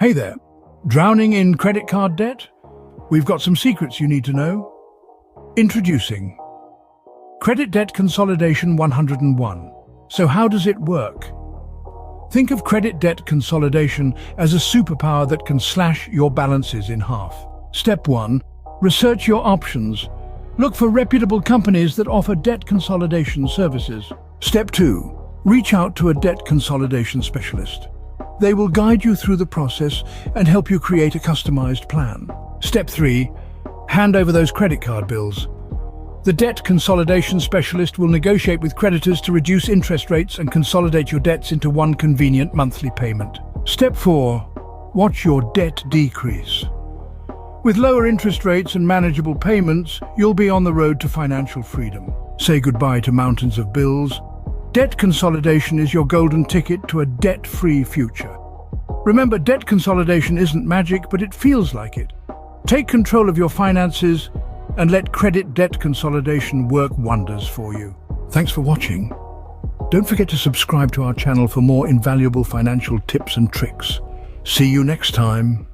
Hey there, drowning in credit card debt? We've got some secrets you need to know. Introducing Credit Debt Consolidation 101. So how does it work? Think of credit debt consolidation as a superpower that can slash your balances in half. Step 1. Research your options. Look for reputable companies that offer debt consolidation services. Step 2. Reach out to a debt consolidation specialist. They will guide you through the process and help you create a customized plan. Step 3. Hand over those credit card bills. The debt consolidation specialist will negotiate with creditors to reduce interest rates and consolidate your debts into one convenient monthly payment. Step 4. Watch your debt decrease. With lower interest rates and manageable payments, you'll be on the road to financial freedom. Say goodbye to mountains of bills. Debt consolidation is your golden ticket to a debt-free future. Remember, debt consolidation isn't magic, but it feels like it. Take control of your finances and let credit debt consolidation work wonders for you. Thanks for watching. Don't forget to subscribe to our channel for more invaluable financial tips and tricks. See you next time.